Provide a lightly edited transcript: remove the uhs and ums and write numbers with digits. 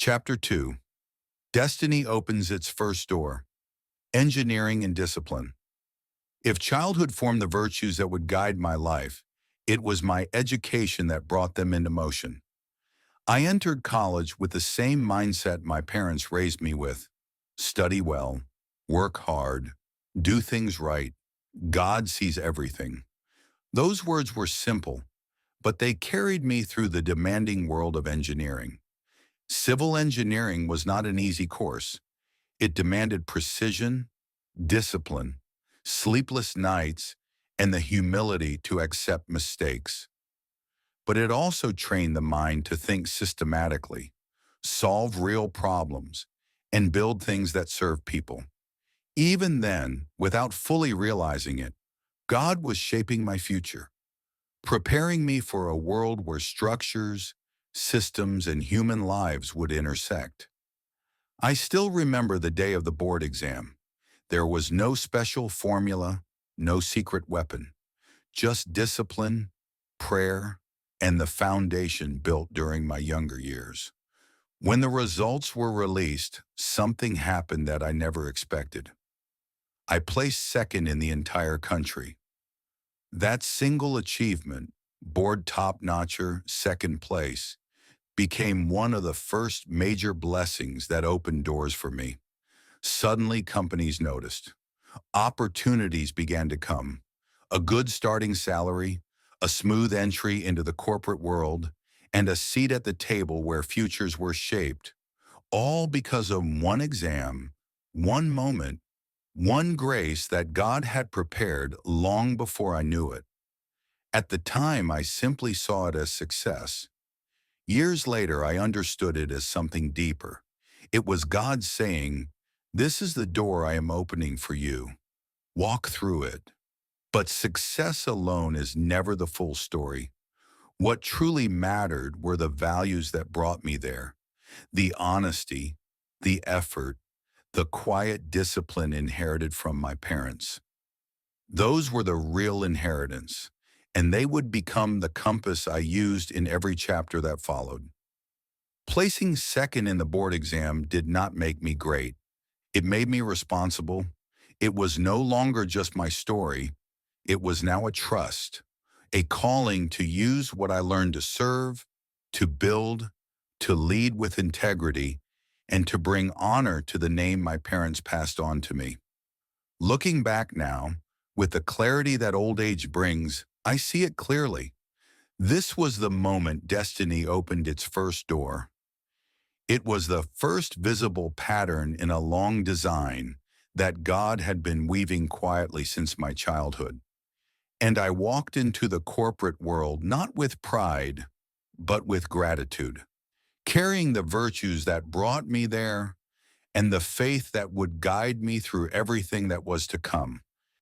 Chapter 2. Destiny opens its first door. Engineering and discipline. If childhood formed the virtues that would guide my life, it was my education that brought them into motion. I entered college with the same mindset my parents raised me with. Study well, work hard, do things right. God sees everything. Those words were simple, but they carried me through the demanding world of engineering. Civil engineering was not an easy course. It demanded precision, discipline, sleepless nights, and the humility to accept mistakes. But it also trained the mind to think systematically, solve real problems, and build things that serve people. Even then, without fully realizing it, God was shaping my future, preparing me for a world where structures, systems, and human lives would intersect. I still remember the day of the board exam. There was no special formula, no secret weapon, just discipline, prayer, and the foundation built during my younger years. When the results were released, something happened that I never expected. I placed second in the entire country. That single achievement, board top-notcher, second place, became one of the first major blessings that opened doors for me. Suddenly, companies noticed. Opportunities began to come. A good starting salary, a smooth entry into the corporate world, and a seat at the table where futures were shaped, all because of one exam, one moment, one grace that God had prepared long before I knew it. At the time, I simply saw it as success. Years later, I understood it as something deeper. It was God saying, "This is the door I am opening for you. Walk through it." But success alone is never the full story. What truly mattered were the values that brought me there. The honesty, the effort, the quiet discipline inherited from my parents. Those were the real inheritance, and they would become the compass I used in every chapter that followed. Placing second in the board exam did not make me great. It made me responsible. It was no longer just my story. It was now a trust, a calling to use what I learned to serve, to build, to lead with integrity, and to bring honor to the name my parents passed on to me. Looking back now, with the clarity that old age brings, I see it clearly. This was the moment destiny opened its first door. It was the first visible pattern in a long design that God had been weaving quietly since my childhood. And I walked into the corporate world not with pride, but with gratitude, carrying the virtues that brought me there and the faith that would guide me through everything that was to come.